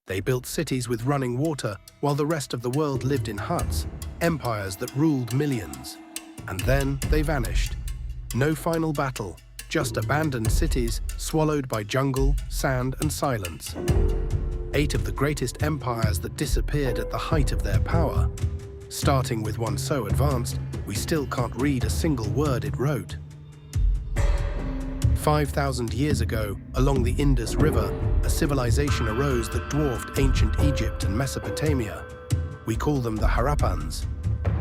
They built cities with running water while the rest of the world lived in huts, empires that ruled millions. And then they vanished. No final battle, just abandoned cities swallowed by jungle, sand, and silence. 8 of the greatest empires that disappeared at the height of their power, starting with one so advanced, we still can't read a single word it wrote. 5,000 years ago, along the Indus River, a civilization arose that dwarfed ancient Egypt and Mesopotamia. We call them the Harappans.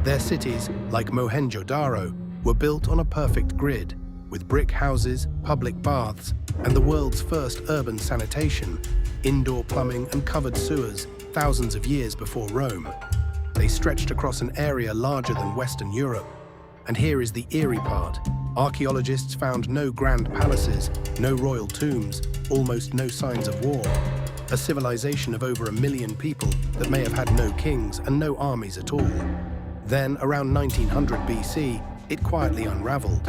Their cities, like Mohenjo-Daro, were built on a perfect grid, with brick houses, public baths, and the world's first urban sanitation, indoor plumbing and covered sewers, thousands of years before Rome. They stretched across an area larger than Western Europe. And here is the eerie part. Archaeologists found no grand palaces, no royal tombs, almost no signs of war. A civilization of over 1 million people that may have had no kings and no armies at all. Then, around 1900 BC, it quietly unraveled.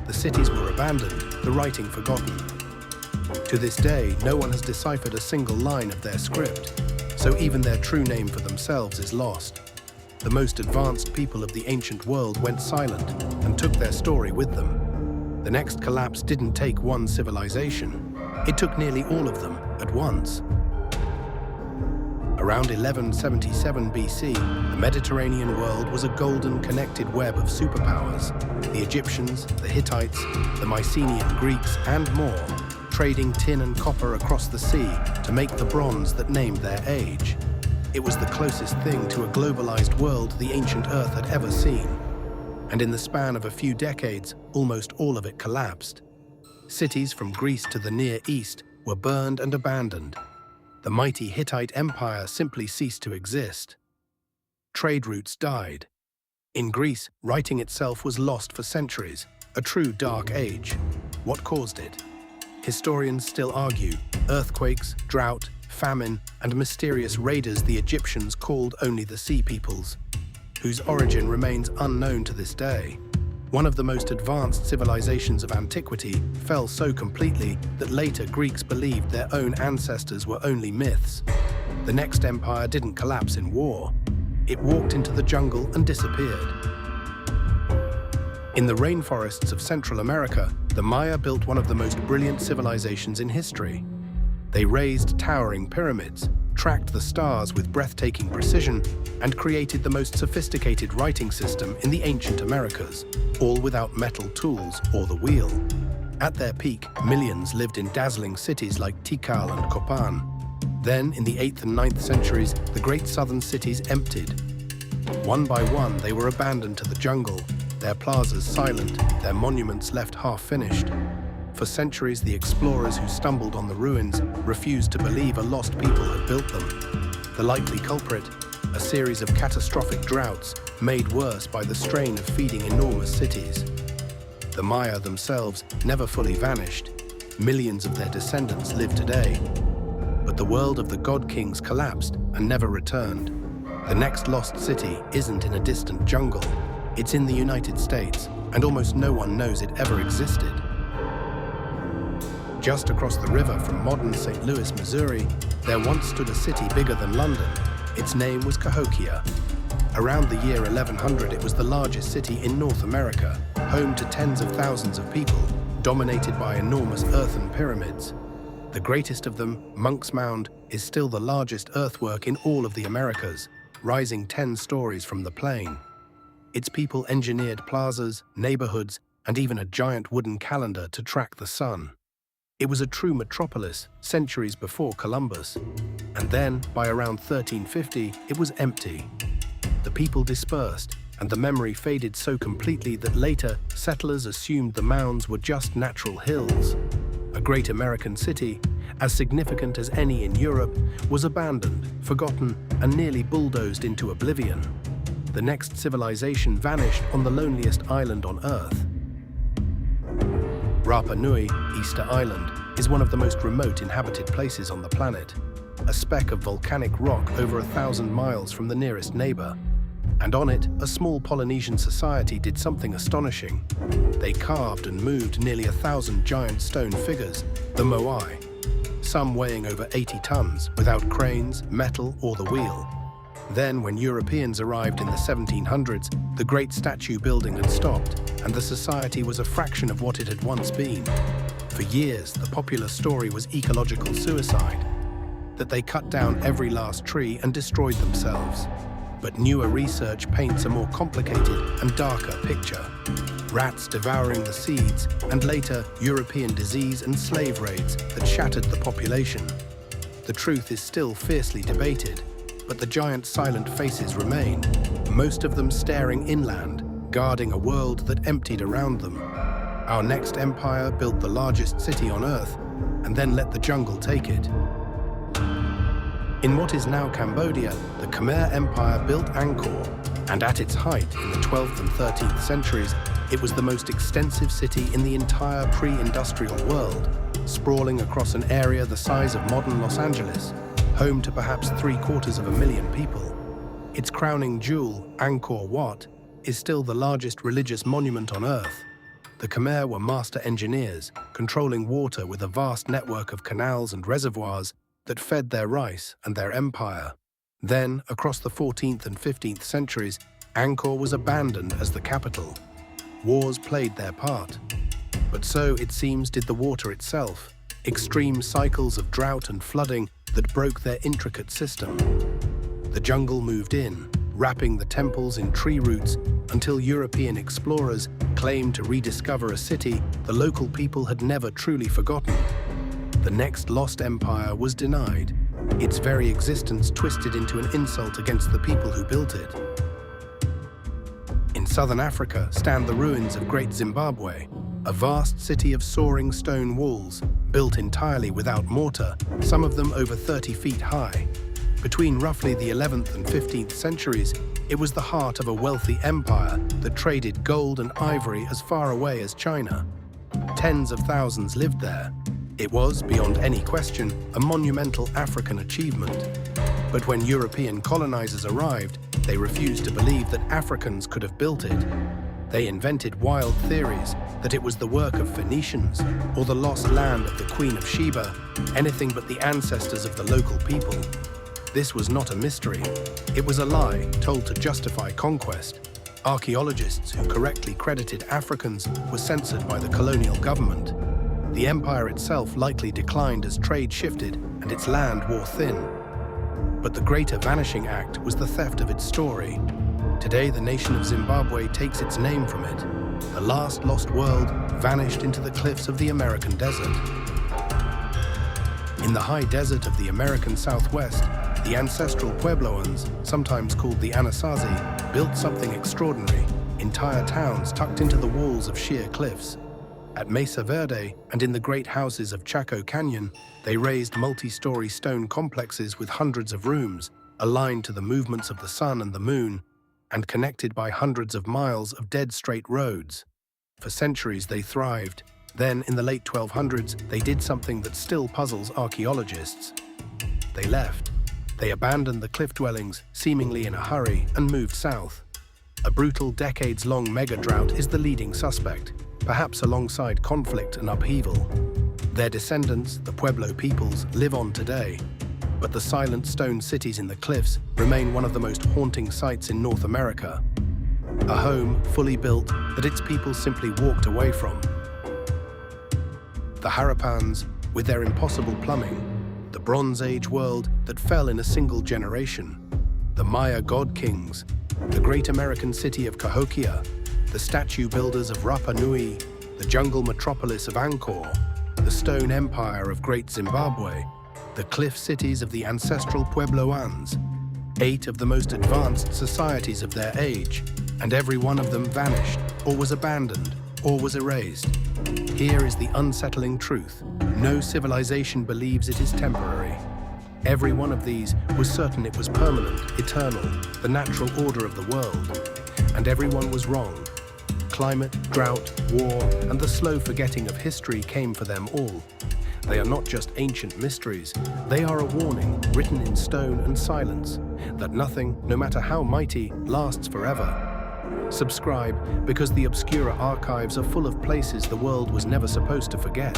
The cities were abandoned, the writing forgotten. To this day, no one has deciphered a single line of their script, so even their true name for themselves is lost. The most advanced people of the ancient world went silent and took their story with them. The next collapse didn't take one civilization. It took nearly all of them at once. Around 1177 BC, the Mediterranean world was a golden connected web of superpowers. The Egyptians, the Hittites, the Mycenaean Greeks, and more, trading tin and copper across the sea to make the bronze that named their age. It was the closest thing to a globalized world the ancient Earth had ever seen. And in the span of a few decades, almost all of it collapsed. Cities from Greece to the Near East were burned and abandoned. The mighty Hittite Empire simply ceased to exist. Trade routes died. In Greece, writing itself was lost for centuries, a true dark age. What caused it? Historians still argue: earthquakes, drought, famine, and mysterious raiders the Egyptians called only the Sea Peoples, whose origin remains unknown to this day. One of the most advanced civilizations of antiquity fell so completely that later Greeks believed their own ancestors were only myths. The next empire didn't collapse in war. It walked into the jungle and disappeared. In the rainforests of Central America, the Maya built one of the most brilliant civilizations in history. They raised towering pyramids, tracked the stars with breathtaking precision, and created the most sophisticated writing system in the ancient Americas, all without metal tools or the wheel. At their peak, millions lived in dazzling cities like Tikal and Copan. Then, in the 8th and 9th centuries, the great southern cities emptied. One by one, they were abandoned to the jungle, their plazas silent, their monuments left half-finished. For centuries, the explorers who stumbled on the ruins refused to believe a lost people had built them. The likely culprit, a series of catastrophic droughts made worse by the strain of feeding enormous cities. The Maya themselves never fully vanished. Millions of their descendants live today. But the world of the god kings collapsed and never returned. The next lost city isn't in a distant jungle. It's in the United States, and almost no one knows it ever existed. Just across the river from modern St. Louis, Missouri, there once stood a city bigger than London. Its name was Cahokia. Around the year 1100, it was the largest city in North America, home to tens of thousands of people, dominated by enormous earthen pyramids. The greatest of them, Monk's Mound, is still the largest earthwork in all of the Americas, rising 10 stories from the plain. Its people engineered plazas, neighborhoods, and even a giant wooden calendar to track the sun. It was a true metropolis centuries before Columbus. And then, by around 1350, it was empty. The people dispersed, and the memory faded so completely that later, settlers assumed the mounds were just natural hills. A great American city, as significant as any in Europe, was abandoned, forgotten, and nearly bulldozed into oblivion. The next civilization vanished on the loneliest island on Earth. Rapa Nui, Easter Island, is one of the most remote inhabited places on the planet. A speck of volcanic rock over 1,000 miles from the nearest neighbor. And on it, a small Polynesian society did something astonishing. They carved and moved nearly 1,000 giant stone figures, the moai. some weighing over 80 tons, without cranes, metal, or the wheel. Then, when Europeans arrived in the 1700s, the great statue building had stopped, and the society was a fraction of what it had once been. For years, the popular story was ecological suicide, that they cut down every last tree and destroyed themselves. But newer research paints a more complicated and darker picture. Rats devouring the seeds, and later European disease and slave raids that shattered the population. The truth is still fiercely debated, but the giant silent faces remain, most of them staring inland, guarding a world that emptied around them. Our next empire built the largest city on Earth, and then let the jungle take it. In what is now Cambodia, the Khmer Empire built Angkor, and at its height in the 12th and 13th centuries, it was the most extensive city in the entire pre-industrial world, sprawling across an area the size of modern Los Angeles, home to perhaps 750,000 people. Its crowning jewel, Angkor Wat, is still the largest religious monument on Earth. The Khmer were master engineers, controlling water with a vast network of canals and reservoirs that fed their rice and their empire. Then, across the 14th and 15th centuries, Angkor was abandoned as the capital. Wars played their part. But so, it seems, did the water itself. Extreme cycles of drought and flooding that broke their intricate system. The jungle moved in, wrapping the temples in tree roots until European explorers claimed to rediscover a city the local people had never truly forgotten. The next lost empire was denied, its very existence twisted into an insult against the people who built it. In southern Africa stand the ruins of Great Zimbabwe, a vast city of soaring stone walls, built entirely without mortar, some of them over 30 feet high. Between roughly the 11th and 15th centuries, it was the heart of a wealthy empire that traded gold and ivory as far away as China. Tens of thousands lived there. It was, beyond any question, a monumental African achievement. But when European colonizers arrived, they refused to believe that Africans could have built it. They invented wild theories that it was the work of Phoenicians or the lost land of the Queen of Sheba, anything but the ancestors of the local people. This was not a mystery. It was a lie told to justify conquest. Archaeologists who correctly credited Africans were censored by the colonial government. The empire itself likely declined as trade shifted and its land wore thin. But the greater vanishing act was the theft of its story. Today, the nation of Zimbabwe takes its name from it. The last lost world vanished into the cliffs of the American desert. In the high desert of the American Southwest, the ancestral Puebloans, sometimes called the Anasazi, built something extraordinary, entire towns tucked into the walls of sheer cliffs. At Mesa Verde and in the great houses of Chaco Canyon, they raised multi-story stone complexes with hundreds of rooms, aligned to the movements of the sun and the moon, and connected by hundreds of miles of dead straight roads. For centuries they thrived. Then, in the late 1200s, they did something that still puzzles archaeologists. They left. They abandoned the cliff dwellings, seemingly in a hurry, and moved south. A brutal decades-long mega-drought is the leading suspect, perhaps alongside conflict and upheaval. Their descendants, the Pueblo peoples, live on today, but the silent stone cities in the cliffs remain one of the most haunting sights in North America. A home fully built that its people simply walked away from. The Harapans, with their impossible plumbing, the Bronze Age world that fell in a single generation, the Maya god kings, the great American city of Cahokia, the statue builders of Rapa Nui, the jungle metropolis of Angkor, the stone empire of Great Zimbabwe, the cliff cities of the ancestral Puebloans, 8 of the most advanced societies of their age, and every one of them vanished, or was abandoned, or was erased. Here is the unsettling truth. No civilization believes it is temporary. Every one of these was certain it was permanent, eternal, the natural order of the world. And everyone was wrong. Climate, drought, war, and the slow forgetting of history came for them all. They are not just ancient mysteries, they are a warning, written in stone and silence, that nothing, no matter how mighty, lasts forever. Subscribe, because the Obscura archives are full of places the world was never supposed to forget.